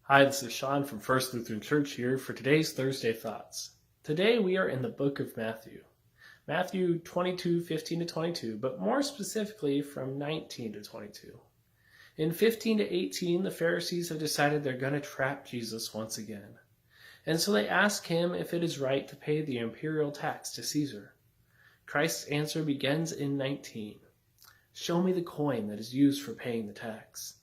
Hi, this is Sean from First Lutheran Church here for today's Thursday Thoughts. Today we are in the book of Matthew. Matthew 22:15-22, but more specifically from 19 to 22. In 15 to 18, the Pharisees have decided they're going to trap Jesus once again. And so they ask him if it is right to pay the imperial tax to Caesar. Christ's answer begins in 19. Show me the coin that is used for paying the tax.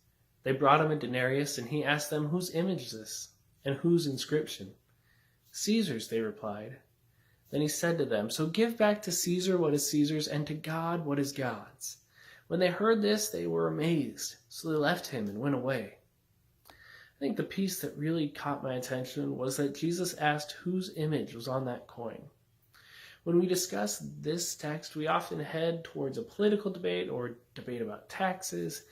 They brought him a denarius, and he asked them, whose image is this, and whose inscription? Caesar's, they replied. Then he said to them, so give back to Caesar what is Caesar's, and to God what is God's. When they heard this, they were amazed, so they left him and went away. I think the piece that really caught my attention was that Jesus asked whose image was on that coin. When we discuss this text, we often head towards a political debate or debate about taxes,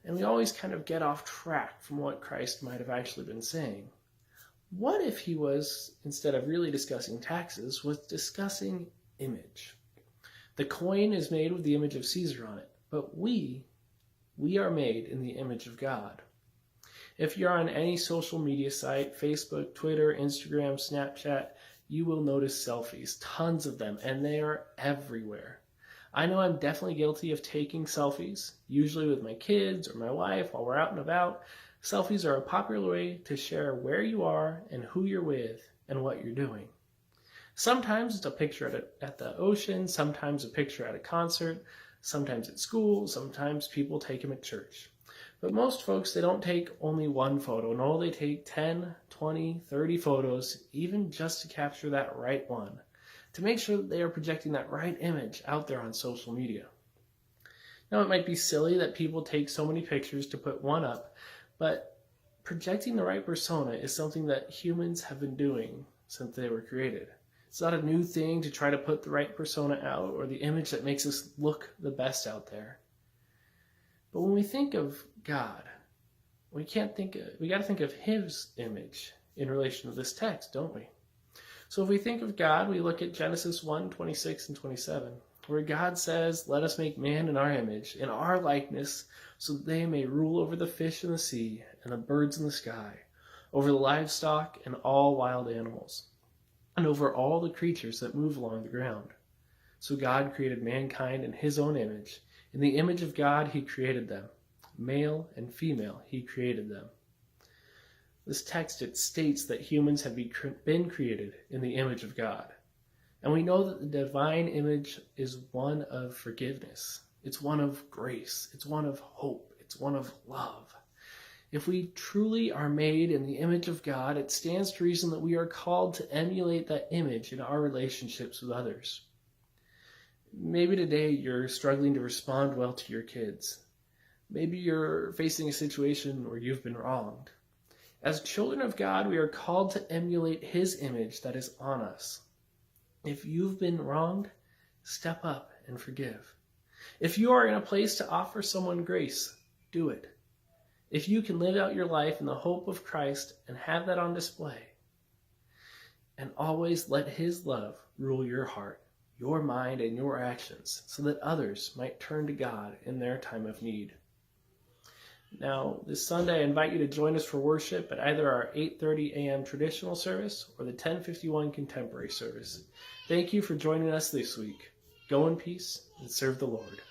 and we always kind of get off track from what Christ might have actually been saying. What if he was, instead of really discussing taxes, was discussing image? The coin is made with the image of Caesar on it, but we are made in the image of God. If you're on any social media site, Facebook, Twitter, Instagram, Snapchat, you will notice selfies, tons of them, and they are everywhere. I know I'm definitely guilty of taking selfies, usually with my kids or my wife while we're out and about. Selfies are a popular way to share where you are and who you're with and what you're doing. Sometimes it's a picture at the ocean, sometimes a picture at a concert, sometimes at school, sometimes people take them at church. But most folks, they don't take only one photo. No, they take 10, 20, 30 photos, even just to capture that right one, to make sure that they are projecting that right image out there on social media. Now, it might be silly that people take so many pictures to put one up, but projecting the right persona is something that humans have been doing since they were created. It's not a new thing to try to put the right persona out or the image that makes us look the best out there. But when we think of God, we got to think of his image in relation to this text, don't we? So if we think of God, we look at Genesis 1:26 and 27, where God says, let us make man in our image, in our likeness, so that they may rule over the fish in the sea and the birds in the sky, over the livestock and all wild animals, and over all the creatures that move along the ground. So God created mankind in his own image. In the image of God, he created them. Male and female, he created them. This text, it states that humans have been created in the image of God. And we know that the divine image is one of forgiveness. It's one of grace. It's one of hope. It's one of love. If we truly are made in the image of God, it stands to reason that we are called to emulate that image in our relationships with others. Maybe today you're struggling to respond well to your kids. Maybe you're facing a situation where you've been wronged. As children of God, we are called to emulate his image that is on us. If you've been wronged, step up and forgive. If you are in a place to offer someone grace, do it. If you can live out your life in the hope of Christ and have that on display, and always let his love rule your heart, your mind, and your actions, so that others might turn to God in their time of need. Now, this Sunday, I invite you to join us for worship at either our 8:30 a.m. traditional service or the 10:51 contemporary service. Thank you for joining us this week. Go in peace and serve the Lord.